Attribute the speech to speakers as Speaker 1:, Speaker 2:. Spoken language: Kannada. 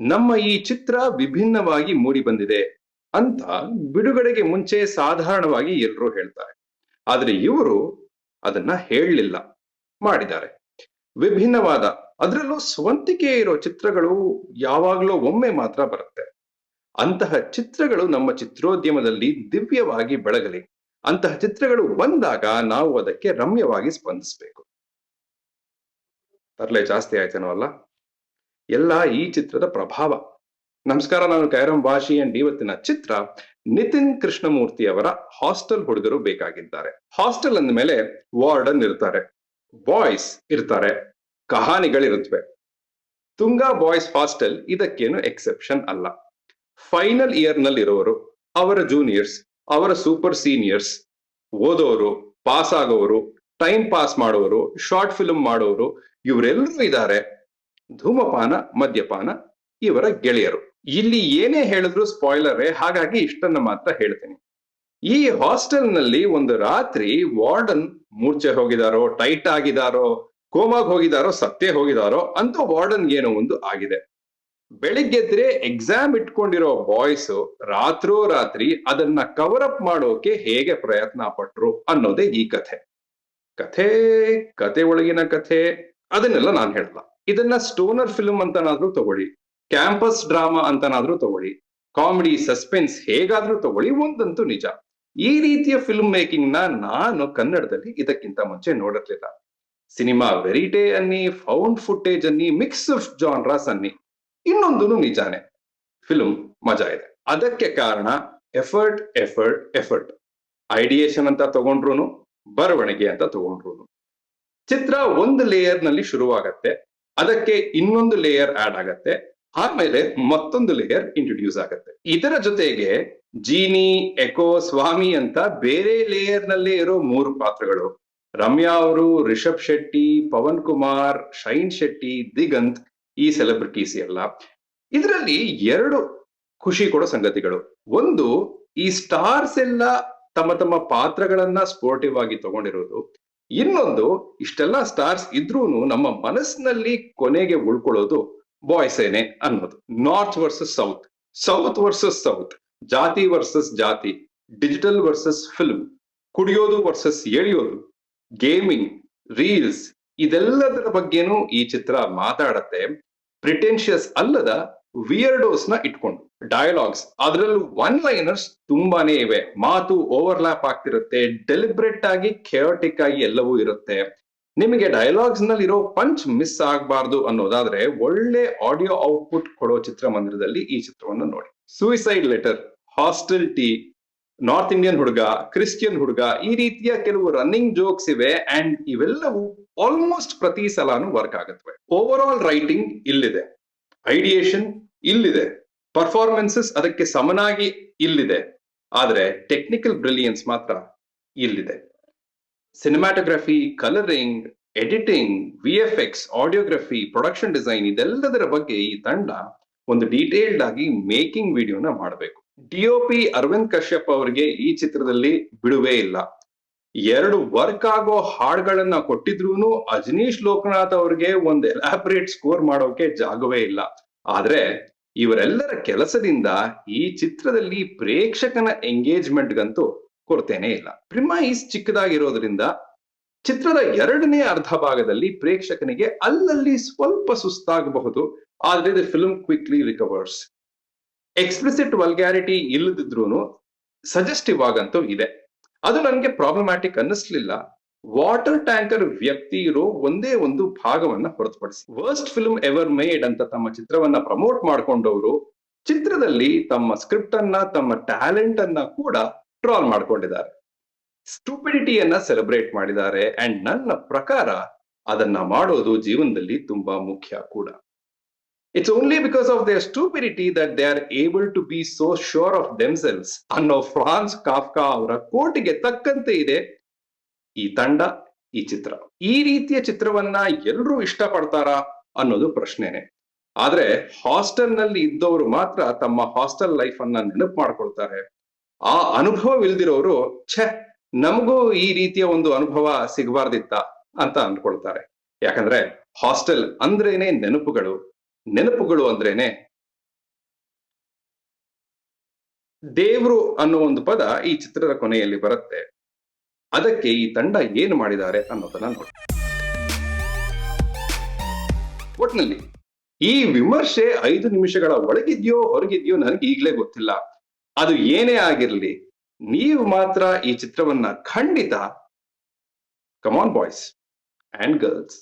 Speaker 1: ನಮ್ಮ ಈ ಚಿತ್ರ ವಿಭಿನ್ನವಾಗಿ ಮೂಡಿ ಬಂದಿದೆ ಅಂತ ಬಿಡುಗಡೆಗೆ ಮುಂಚೆ ಸಾಧಾರಣವಾಗಿ ಎಲ್ಲರೂ ಹೇಳ್ತಾರೆ. ಆದ್ರೆ ಇವರು ಅದನ್ನ ಹೇಳಲಿಲ್ಲ, ಮಾಡಿದ್ದಾರೆ. ವಿಭಿನ್ನವಾದ, ಅದರಲ್ಲೂ ಸ್ವಂತಿಕೆ ಇರೋ ಚಿತ್ರಗಳು ಯಾವಾಗ್ಲೋ ಒಮ್ಮೆ ಮಾತ್ರ ಬರುತ್ತೆ. ಅಂತಹ ಚಿತ್ರಗಳು ನಮ್ಮ ಚಿತ್ರೋದ್ಯಮದಲ್ಲಿ ದಿವ್ಯವಾಗಿ ಬೆಳಗಲಿ. ಅಂತಹ ಚಿತ್ರಗಳು ಬಂದಾಗ ನಾವು ಅದಕ್ಕೆ ರಮ್ಯವಾಗಿ ಸ್ಪಂದಿಸಬೇಕು. ತರ್ಲೆ ಜಾಸ್ತಿ ಆಯ್ತೇನೋ ಅಲ್ಲ? ಎಲ್ಲ ಈ ಚಿತ್ರದ ಪ್ರಭಾವ. ನಮಸ್ಕಾರ, ನಾನು ಕೈರಂ ಭಾಷಿ ಅಂಡ್ ಇವತ್ತಿನ ಚಿತ್ರ ನಿತಿನ್ ಕೃಷ್ಣಮೂರ್ತಿ ಅವರ ಹಾಸ್ಟೆಲ್ ಹುಡುಗರು ಬೇಕಾಗಿದ್ದಾರೆ. ಹಾಸ್ಟೆಲ್ ಅಂದ ಮೇಲೆ ವಾರ್ಡನ್ ಇರ್ತಾರೆ, ಬಾಯ್ಸ್ ಇರ್ತಾರೆ, ಕಹಾನಿಗಳಿರುತ್ತವೆ. ತುಂಗಾ ಬಾಯ್ಸ್ ಹಾಸ್ಟೆಲ್ ಇದಕ್ಕೇನು ಎಕ್ಸೆಪ್ಷನ್ ಅಲ್ಲ. ಫೈನಲ್ ಇಯರ್ ನಲ್ಲಿ ಇರೋರು, ಅವರ ಜೂನಿಯರ್ಸ್, ಅವರ ಸೂಪರ್ ಸೀನಿಯರ್ಸ್, ಓದೋರು, ಪಾಸ್ ಆಗೋರು, ಟೈಮ್ ಪಾಸ್ ಮಾಡೋರು, ಶಾರ್ಟ್ ಫಿಲ್ಮ್ ಮಾಡೋರು, ಇವರೆಲ್ಲರೂ ಇದ್ದಾರೆ. ಧೂಮಪಾನ, ಮದ್ಯಪಾನ ಇವರ ಗೆಳೆಯರು. ಇಲ್ಲಿ ಏನೇ ಹೇಳಿದ್ರು ಸ್ಪಾಯ್ಲರೇ, ಹಾಗಾಗಿ ಇಷ್ಟನ್ನ ಮಾತ್ರ ಹೇಳ್ತೀನಿ. ಈ ಹಾಸ್ಟೆಲ್ ನಲ್ಲಿ ಒಂದು ರಾತ್ರಿ ವಾರ್ಡನ್ ಮೂರ್ಛೆ ಹೋಗಿದಾರೋ, ಟೈಟ್ ಆಗಿದಾರೋ, ಕೋಮಾಗ್ ಹೋಗಿದಾರೋ, ಸತ್ತೇ ಹೋಗಿದಾರೋ ಅಂತ ವಾರ್ಡನ್ ಏನೋ ಒಂದು ಆಗಿದೆ. ಬೆಳಿಗ್ಗೆದ್ರೆ ಎಕ್ಸಾಮ್ ಇಟ್ಕೊಂಡಿರೋ ಬಾಯ್ಸ್ ರಾತ್ರೋರಾತ್ರಿ ಅದನ್ನ ಕವರ್ ಅಪ್ ಮಾಡೋಕೆ ಹೇಗೆ ಪ್ರಯತ್ನ ಪಟ್ರು ಅನ್ನೋದೇ ಈ ಕಥೆ. ಕಥೆ ಒಳಗಿನ ಕಥೆ ಅದನ್ನೆಲ್ಲ ನಾನು ಹೇಳಲ್ಲ. ಇದನ್ನ ಸ್ಟೋನರ್ ಫಿಲ್ಮ್ ಅಂತನಾದ್ರೂ ತಗೊಳ್ಳಿ, ಕ್ಯಾಂಪಸ್ ಡ್ರಾಮಾ ಅಂತನಾದ್ರೂ ತಗೊಳ್ಳಿ, ಕಾಮಿಡಿ ಸಸ್ಪೆನ್ಸ್ ಹೇಗಾದ್ರೂ ತಗೊಳ್ಳಿ, ಒಂದಂತೂ ನಿಜ, ಈ ರೀತಿಯ ಫಿಲ್ಮ್ ಮೇಕಿಂಗ್ ನಾನು ಕನ್ನಡದಲ್ಲಿ ಇದಕ್ಕಿಂತ ಮುಂಚೆ ನೋಡಿರ್ಲಿಲ್ಲ. ಸಿನಿಮಾ ವೆರಿಟೇ ಅನ್ನಿ, ಫೌಂಡ್ ಫುಟೇಜ್ ಅನ್ನಿ, ಮಿಕ್ಸ್ ಆಫ್ ಜಾನ್ರಾಸ್ ಅನ್ನಿ, ಇನ್ನೊಂದು ನಿಜಾನೇ, ಫಿಲ್ಮ್ ಮಜಾ ಇದೆ. ಅದಕ್ಕೆ ಕಾರಣ ಎಫರ್ಟ್ ಎಫರ್ಟ್ ಎಫರ್ಟ್. ಐಡಿಯೇಷನ್ ಅಂತ ತಗೊಂಡ್ರು, ಬರವಣಿಗೆ ಅಂತ ತಗೊಂಡ್ರು. ಚಿತ್ರ ಒಂದು ಲೇಯರ್ ನಲ್ಲಿ ಶುರುವಾಗತ್ತೆ, ಅದಕ್ಕೆ ಇನ್ನೊಂದು ಲೇಯರ್ ಆಡ್ ಆಗತ್ತೆ, ಆಮೇಲೆ ಮತ್ತೊಂದು ಲೇಯರ್ ಇಂಟ್ರೊಡ್ಯೂಸ್ ಆಗತ್ತೆ. ಇದರ ಜೊತೆಗೆ ಜೀನಿ, ಎಕೋ, ಸ್ವಾಮಿ ಅಂತ ಬೇರೆ ಲೇಯರ್ ನಲ್ಲೇ ಇರೋ 3 ಪಾತ್ರಗಳು, ರಮ್ಯಾ ಅವರು, ರಿಷಬ್ ಶೆಟ್ಟಿ, ಪವನ್ ಕುಮಾರ್, ಶೈನ್ ಶೆಟ್ಟಿ, ದಿಗಂತ್, ಈ ಸೆಲೆಬ್ರಿಟೀಸ್ ಎಲ್ಲ. ಇದರಲ್ಲಿ 2 ಖುಷಿ ಕೊಡೋ ಸಂಗತಿಗಳು. ಒಂದು, ಈ ಸ್ಟಾರ್ಸ್ ಎಲ್ಲ ತಮ್ಮ ತಮ್ಮ ಪಾತ್ರಗಳನ್ನ ಸ್ಪೋರ್ಟಿವ್ ಆಗಿ ತಗೊಂಡಿರೋದು. ಇನ್ನೊಂದು, ಇಷ್ಟೆಲ್ಲ ಸ್ಟಾರ್ಸ್ ಇದ್ರೂನು ನಮ್ಮ ಮನಸ್ಸಿನಲ್ಲಿ ಕೊನೆಗೆ ಉಳ್ಕೊಳ್ಳೋದು ಬಾಯ್ಸ್ ಏನೆ ಅನ್ನೋದು. North versus south, south versus south, ಜಾತಿ ವರ್ಸಸ್ ಜಾತಿ, ಡಿಜಿಟಲ್ ವರ್ಸಸ್ ಫಿಲ್ಮ್, ಕುಡಿಯೋದು ವರ್ಸಸ್ ಎಳಿಯೋದು, ಗೇಮಿಂಗ್, ರೀಲ್ಸ್, ಇದೆಲ್ಲದರ ಬಗ್ಗೆನೂ ಈ ಚಿತ್ರ ಮಾತಾಡತ್ತೆ. ಪ್ರಿಟೆನ್ಷಿಯಸ್ ಅಲ್ಲದ ವಿಯರ್ಡೋಸ್ ನ ಇಟ್ಕೊಂಡು. ಡಯಲಾಗ್ಸ್, ಅದರಲ್ಲೂ ಒನ್ ಲೈನರ್ಸ್ ತುಂಬಾನೇ ಇವೆ. ಮಾತು ಓವರ್ಲ್ಯಾಪ್ ಆಗ್ತಿರುತ್ತೆ, ಡೆಲಿಬ್ರೇಟ್ ಆಗಿ ಖಿಯೋಟಿಕ್ ಆಗಿ ಎಲ್ಲವೂ ಇರುತ್ತೆ. ನಿಮಗೆ ಡಯಲಾಗ್ಸ್ ನಲ್ಲಿ ಇರೋ ಪಂಚ್ ಮಿಸ್ ಆಗಬಾರ್ದು ಅನ್ನೋದಾದ್ರೆ ಒಳ್ಳೆ ಆಡಿಯೋ ಔಟ್ಪುಟ್ ಕೊಡೋ ಚಿತ್ರಮಂದಿರದಲ್ಲಿ ಈ ಚಿತ್ರವನ್ನು ನೋಡಿ. Suicide letter, hostel tea, north Indian ಹುಡುಗ, ಕ್ರಿಶ್ಚಿಯನ್ ಹುಡುಗ, ಈ ರೀತಿಯ ಕೆಲವು ರನ್ನಿಂಗ್ ಜೋಕ್ಸ್ ಇವೆ. ಅಂಡ್ ಇವೆಲ್ಲವೂ ಆಲ್ಮೋಸ್ಟ್ ಪ್ರತಿ ಸಲಾನು ವರ್ಕ್ ಆಗುತ್ತವೆ. ಓವರ್ ಆಲ್ ರೈಟಿಂಗ್ ಇಲ್ಲಿದೆ, ಐಡಿಯೇಷನ್ ಇಲ್ಲಿದೆ, ಪರ್ಫಾರ್ಮೆನ್ಸಸ್ ಅದಕ್ಕೆ ಸಮನಾಗಿ ಇಲ್ಲಿದೆ, ಆದ್ರೆ ಟೆಕ್ನಿಕಲ್ ಬ್ರಿಲಿಯನ್ಸ್ ಮಾತ್ರ ಇಲ್ಲಿದೆ. Cinematography, colouring, editing, VFX, audiography, production design, ಇದೆಲ್ಲದರ ಬಗ್ಗೆ ಈ ತಂಡ ಒಂದು ಡೀಟೇಲ್ಡ್ ಆಗಿ ಮೇಕಿಂಗ್ ವಿಡಿಯೋನ ಮಾಡಬೇಕು. DOP ಅರವಿಂದ್ ಕಶ್ಯಪ್ ಅವರಿಗೆ ಈ ಚಿತ್ರದಲ್ಲಿ ಬಿಡುವೇ ಇಲ್ಲ. 2 ವರ್ಕ್ ಆಗೋ ಹಾಡುಗಳನ್ನ ಕೊಟ್ಟಿದ್ರೂನು ಅಜನೀಶ್ ಲೋಕನಾಥ್ ಅವ್ರಿಗೆ ಒಂದು ಎಲಾಬರೇಟ್ ಸ್ಕೋರ್ ಮಾಡೋಕೆ ಜಾಗವೇ ಇಲ್ಲ. ಆದ್ರೆ ಇವರೆಲ್ಲರ ಕೆಲಸದಿಂದ ಈ ಚಿತ್ರದಲ್ಲಿ ಪ್ರೇಕ್ಷಕನ ಎಂಗೇಜ್ಮೆಂಟ್ ಗಂತೂ ಕೊರತೆನೇ ಇಲ್ಲ. ಪ್ರಿಮೈಸ್ ಚಿಕ್ಕದಾಗಿರೋದ್ರಿಂದ ಚಿತ್ರದ 2ನೇ ಅರ್ಧ ಭಾಗದಲ್ಲಿ ಪ್ರೇಕ್ಷಕನಿಗೆ ಅಲ್ಲಲ್ಲಿ ಸ್ವಲ್ಪ ಸುಸ್ತಾಗಬಹುದು, ಆದ್ರೆ the film quickly recovers. Explicit vulgarity ಇಲ್ಲದಿದ್ರೂನು ಸಜೆಸ್ಟಿವ್ ಆಗಂತೂ ಇದೆ. ಅದು ನನಗೆ ಪ್ರಾಬ್ಲಮ್ಯಾಟಿಕ್ ಅನ್ನಿಸ್ಲಿಲ್ಲ. ವಾಟರ್ ಟ್ಯಾಂಕರ್ ವ್ಯಕ್ತಿ ಇರೋ ಒಂದೇ ಒಂದು ಭಾಗವನ್ನ ಹೊರತುಪಡಿಸಿ. ವರ್ಸ್ಟ್ ಫಿಲ್ಮ್ ಎವರ್ ಮೇಡ್ ಅಂತ ತಮ್ಮ ಚಿತ್ರವನ್ನ ಪ್ರಮೋಟ್ ಮಾಡ್ಕೊಂಡವರು ಚಿತ್ರದಲ್ಲಿ ತಮ್ಮ ಸ್ಕ್ರಿಪ್ಟ್ ಅನ್ನ, ತಮ್ಮ ಟ್ಯಾಲೆಂಟ್ ಅನ್ನ ಕೂಡ ಟ್ರಾಲ್ ಮಾಡ್ಕೊಂಡಿದ್ದಾರೆ. ಸ್ಟೂಪಿಡಿಟಿಯನ್ನ ಸೆಲೆಬ್ರೇಟ್ ಮಾಡಿದ್ದಾರೆ. ಅಂಡ್ ನನ್ನ ಪ್ರಕಾರ ಅದನ್ನ ಮಾಡೋದು ಜೀವನದಲ್ಲಿ ತುಂಬಾ ಮುಖ್ಯ ಕೂಡ. It's only because of their stupidity that they are able to be so sure of themselves ಅನ್ನೋ ಫ್ರಾನ್ಸ್ ಕಾಫ್ಕಾ ಅವರ ಕೋಟಿಗೆ ತಕ್ಕಂತೆ ಇದೆ ಈ ತಂಡ, ಈ ಚಿತ್ರ. ಈ ರೀತಿಯ ಚಿತ್ರವನ್ನ ಎಲ್ಲರೂ ಇಷ್ಟಪಡ್ತಾರಾ ಅನ್ನೋದು ಪ್ರಶ್ನೆನೆ. ಆದ್ರೆ ಹಾಸ್ಟೆಲ್ ನಲ್ಲಿ ಇದ್ದವರು ಮಾತ್ರ ತಮ್ಮ ಹಾಸ್ಟೆಲ್ ಲೈಫ್ ಅನ್ನ ನೆನಪು ಮಾಡ್ಕೊಳ್ತಾರೆ. ಆ ಅನುಭವವಿಲ್ದಿರೋರು ನಮಗೂ ಈ ರೀತಿಯ ಒಂದು ಅನುಭವ ಸಿಗಬಾರ್ದಿತ್ತ ಅಂತ ಅಂದ್ಕೊಳ್ತಾರೆ. ಯಾಕಂದ್ರೆ ಹಾಸ್ಟೆಲ್ ಅಂದ್ರೇನೆ ನೆನಪುಗಳು, ನೆನಪುಗಳು ಅಂದ್ರೇನೆ ದೇವ್ರು ಅನ್ನೋ ಒಂದು ಪದ ಈ ಚಿತ್ರದ ಕೊನೆಯಲ್ಲಿ ಬರುತ್ತೆ. ಅದಕ್ಕೆ ಈ ತಂಡ ಏನು ಮಾಡಿದ್ದಾರೆ ಅನ್ನೋದನ್ನ ನೋಡಿ. ಒಟ್ನಲ್ಲಿ ಈ ವಿಮರ್ಶೆ 5 ನಿಮಿಷಗಳ ಒಳಗಿದ್ಯೋ ಹೊರಗಿದ್ಯೋ ನನಗೆ ಈಗಲೇ ಗೊತ್ತಿಲ್ಲ. ಅದು ಏನೇ ಆಗಿರ್ಲಿ, ನೀವು ಮಾತ್ರ ಈ ಚಿತ್ರವನ್ನ ಖಂಡಿತ, come on boys and girls,